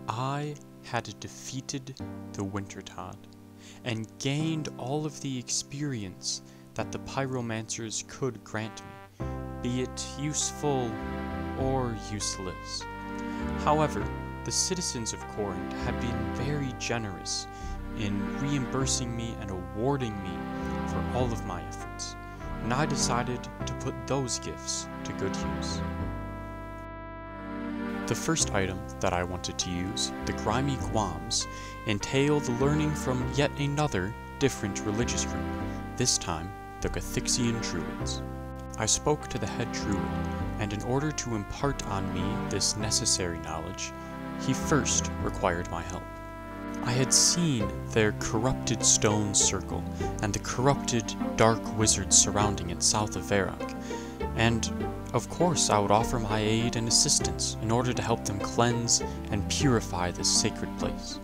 I had defeated the Wintertod and gained all of the experience that the pyromancers could grant me, be it useful or useless. However, the citizens of Corinth had been very generous in reimbursing me and awarding me for all of my efforts, and I decided to put those gifts to good use. The first item that I wanted to use, the grimy guams, entailed learning from yet another different religious group, this time the Gathixian Druids. I spoke to the head druid, and in order to impart on me this necessary knowledge, he first required my help. I had seen their corrupted stone circle and the corrupted dark wizards surrounding it south of Varrock, and of course I would offer my aid and assistance in order to help them cleanse and purify this sacred place.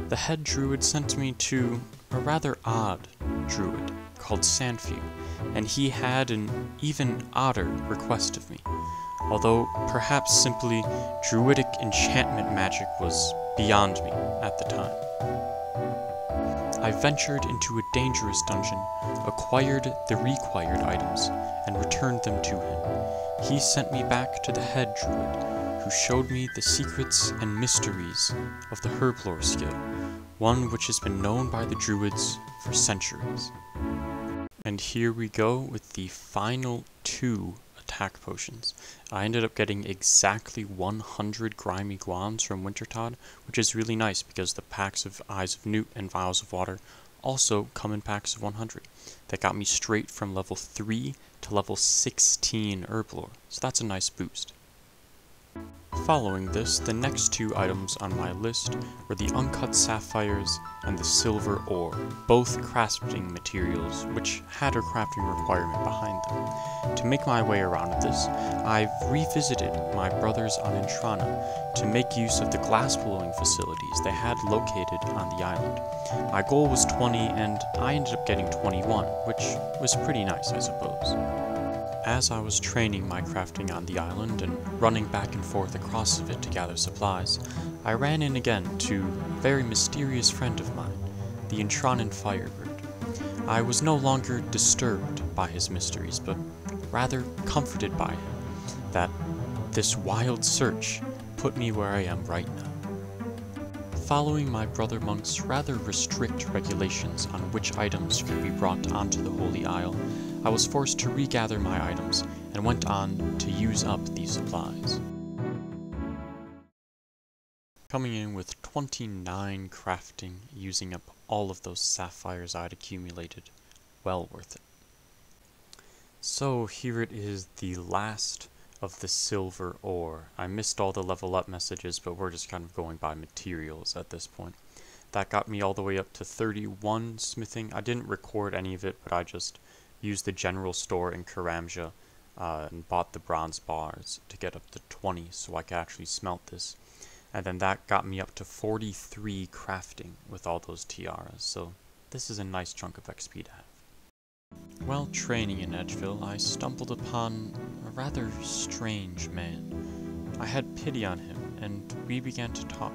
The head druid sent me to a rather odd druid called Sandfield, and he had an even odder request of me, although perhaps simply druidic enchantment magic was beyond me at the time. I ventured into a dangerous dungeon, acquired the required items, and returned them to him. He sent me back to the head druid, who showed me the secrets and mysteries of the herblore skill, one which has been known by the druids for centuries. And here we go with the final 2 attack potions. I ended up getting exactly 100 grimy guams from Wintertod, which is really nice because the packs of Eyes of Newt and Vials of Water also come in packs of 100. That got me straight from level 3 to level 16 herblore, so that's a nice boost. Following this, the next 2 items on my list were the uncut sapphires and the silver ore, both crafting materials which had a crafting requirement behind them. To make my way around this, I've revisited my brothers on Intrana to make use of the glass blowing facilities they had located on the island. My goal was 20 and I ended up getting 21, which was pretty nice, I suppose. As I was training my crafting on the island and running back and forth across of it to gather supplies, I ran in again to a very mysterious friend of mine, the Intranan Firebird. I was no longer disturbed by his mysteries, but rather comforted by him, that this wild search put me where I am right now. Following my brother monk's rather strict regulations on which items could be brought onto the Holy Isle, I was forced to regather my items and went on to use up these supplies. Coming in with 29 crafting, using up all of those sapphires I'd accumulated. Well worth it. So here it is, the last of the silver ore. I missed all the level up messages, but we're just kind of going by materials at this point. That got me all the way up to 31 smithing. I didn't record any of it, but I just used the general store in Karamja and bought the bronze bars to get up to 20 so I could actually smelt this. And then that got me up to 43 crafting with all those tiaras, so this is a nice chunk of XP to have. While training in Edgeville, I stumbled upon a rather strange man. I had pity on him, and we began to talk.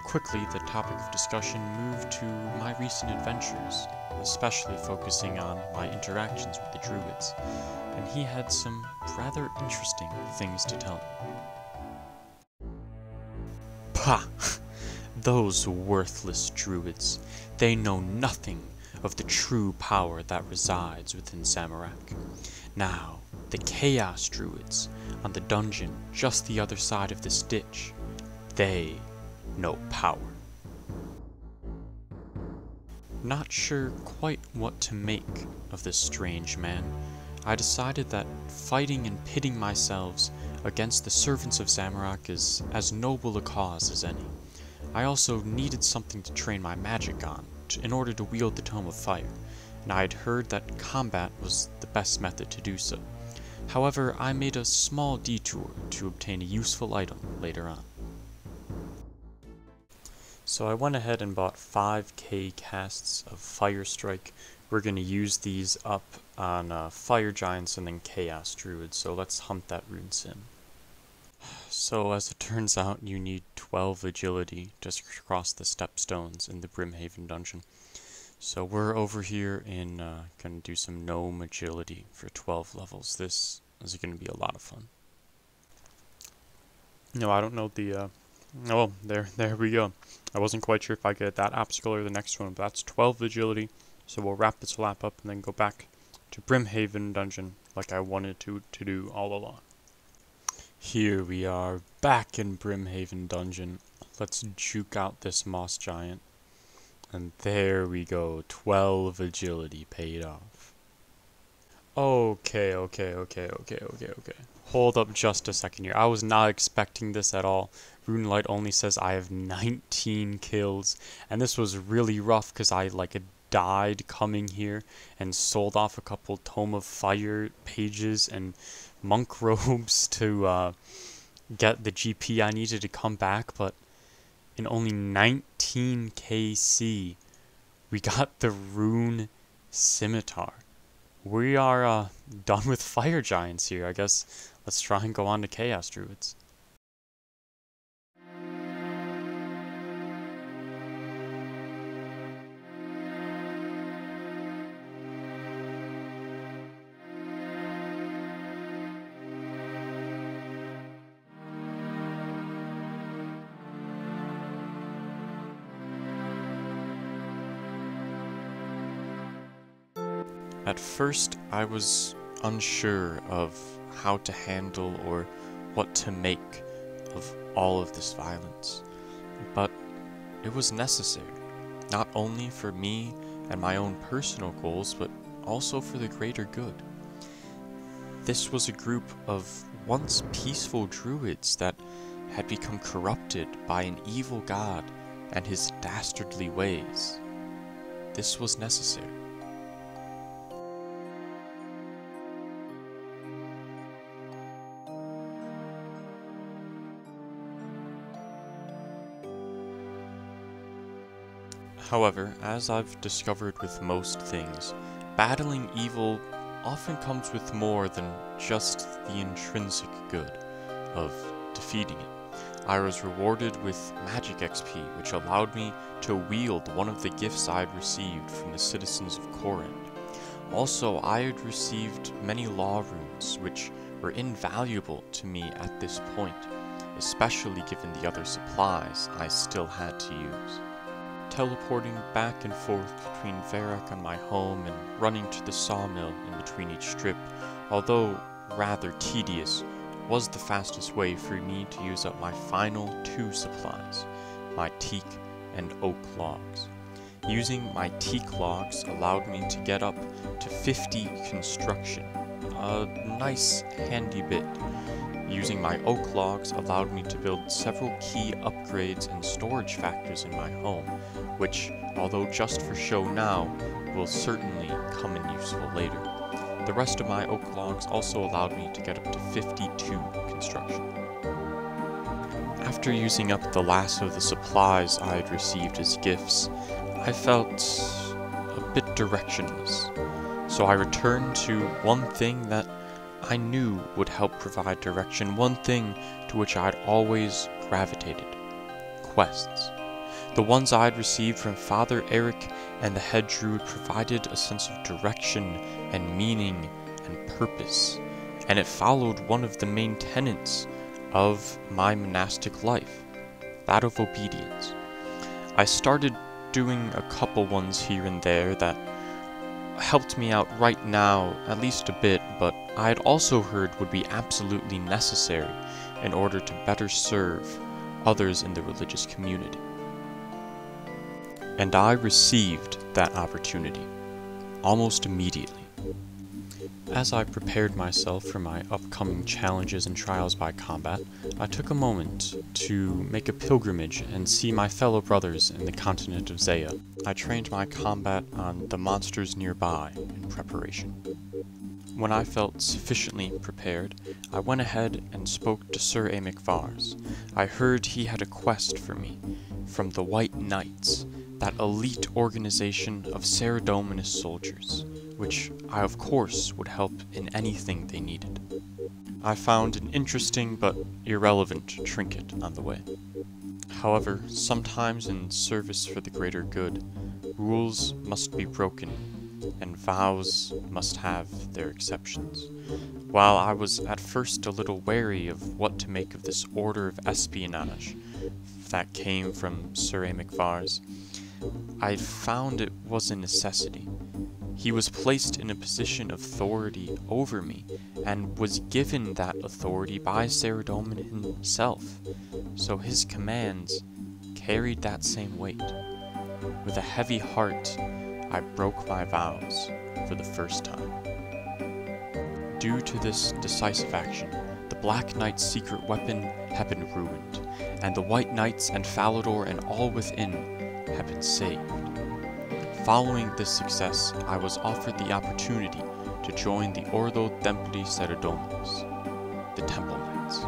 Quickly, the topic of discussion moved to my recent adventures, especially focusing on my interactions with the druids, and he had some rather interesting things to tell me. Pah! Those worthless druids. They know nothing of the true power that resides within Zamorak. Now, the Chaos Druids, on the dungeon just the other side of this ditch, they know power. Not sure quite what to make of this strange man, I decided that fighting and pitting myself against the servants of Zamorak is as noble a cause as any. I also needed something to train my magic on, in order to wield the Tome of Fire, and I had heard that combat was the best method to do so. However, I made a small detour to obtain a useful item later on. So I went ahead and bought 5k casts of Fire Strike. We're going to use these up on Fire Giants and then Chaos Druids, so let's hunt that rune sim. So as it turns out, you need 12 agility to cross the stepstones in the Brimhaven dungeon. So we're over here and gonna do some gnome agility for 12 levels. This is gonna be a lot of fun. No, I don't know the, oh, there we go. I wasn't quite sure if I get that obstacle or the next one, but that's 12 agility. So we'll wrap this lap up and then go back to Brimhaven dungeon like I wanted to do all along. Here we are, back in Brimhaven dungeon. Let's juke out this moss giant. And there we go, 12 agility paid off. Okay. Hold up just a second here. I was not expecting this at all. RuneLight only says I have 19 kills. And this was really rough because I died coming here and sold off a couple Tome of Fire pages and monk robes to get the GP I needed to come back, but in only 19 KC we got the rune scimitar. We are done with fire giants here. I guess let's try and go on to chaos druids. At first, I was unsure of how to handle or what to make of all of this violence, but it was necessary, not only for me and my own personal goals, but also for the greater good. This was a group of once peaceful druids that had become corrupted by an evil god and his dastardly ways. This was necessary. However, as I've discovered with most things, battling evil often comes with more than just the intrinsic good of defeating it. I was rewarded with magic XP, which allowed me to wield one of the gifts I had received from the citizens of Korend. Also, I had received many law runes, which were invaluable to me at this point, especially given the other supplies I still had to use. Teleporting back and forth between Varrock and my home and running to the sawmill in between each trip, although rather tedious, was the fastest way for me to use up my final 2 supplies, my teak and oak logs. Using my teak logs allowed me to get up to 50 construction, a nice handy bit. Using my oak logs allowed me to build several key upgrades and storage factors in my home, which, although just for show now, will certainly come in useful later. The rest of my oak logs also allowed me to get up to 52 construction. After using up the last of the supplies I had received as gifts, I felt a bit directionless, so I returned to one thing that I knew would help provide direction, one thing to which I had always gravitated: quests. The ones I had received from Father Eric and the head druid provided a sense of direction and meaning and purpose, and it followed one of the main tenets of my monastic life, that of obedience. I started doing a couple ones here and there that helped me out right now, at least a bit, but I had also heard would be absolutely necessary in order to better serve others in the religious community. And I received that opportunity almost immediately. As I prepared myself for my upcoming challenges and trials by combat, I took a moment to make a pilgrimage and see my fellow brothers in the continent of Zaya. I trained my combat on the monsters nearby in preparation. When I felt sufficiently prepared, I went ahead and spoke to Sir Amic Vars. I heard he had a quest for me from the White Knights, that elite organization of Saradominus soldiers, which I of course would help in anything they needed. I found an interesting but irrelevant trinket on the way. However, sometimes in service for the greater good, rules must be broken, and vows must have their exceptions. While I was at first a little wary of what to make of this order of espionage that came from Sir Vars, I found it was a necessity. He was placed in a position of authority over me, and was given that authority by Saradomin himself, so his commands carried that same weight. With a heavy heart, I broke my vows for the first time. Due to this decisive action, the Black Knight's secret weapon had been ruined, and the White Knights and Falador and all within had been saved. Following this success, I was offered the opportunity to join the Ordo Templi Saradominis, the Temple Knights.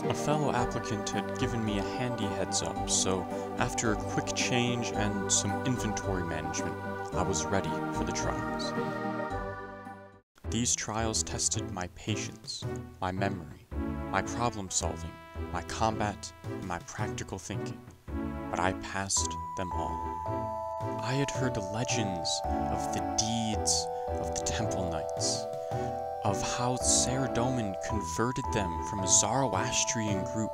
A fellow applicant had given me a handy heads up, so after a quick change and some inventory management, I was ready for the trials. These trials tested my patience, my memory, my problem solving, my combat, and my practical thinking, but I passed them all. I had heard legends of the deeds of the Temple Knights, of how Saradomin converted them from a Zoroastrian group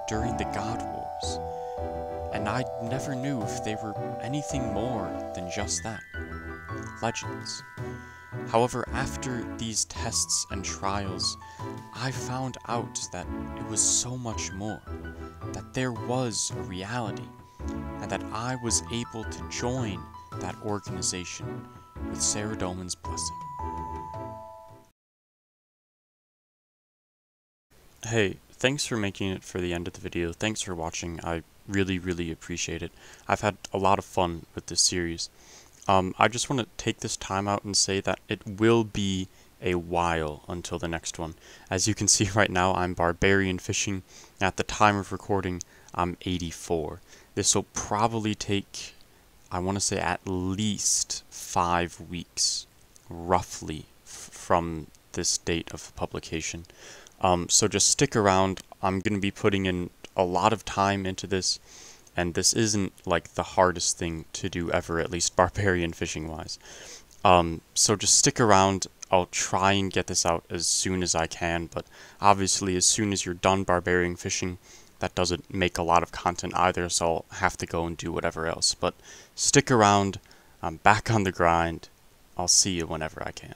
during the God Wars, and I never knew if they were anything more than just that, legends. However, after these tests and trials, I found out that it was so much more, that there was a reality, and that I was able to join that organization with Saradomin's blessing. Hey, thanks for making it for the end of the video. Thanks for watching. I really appreciate it. I've had a lot of fun with this series. I just want to take this time out and say that it will be a while until the next one. As you can see right now, I'm barbarian fishing. At the time of recording, I'm 84. This will probably take, I want to say, at least 5 weeks, roughly, from this date of publication. So just stick around. I'm going to be putting in a lot of time into this, and this isn't like the hardest thing to do ever, at least barbarian fishing wise. So just stick around. I'll try and get this out as soon as I can, but obviously as soon as you're done barbarian fishing, that doesn't make a lot of content either, so I'll have to go and do whatever else. But stick around. I'm back on the grind. I'll see you whenever I can.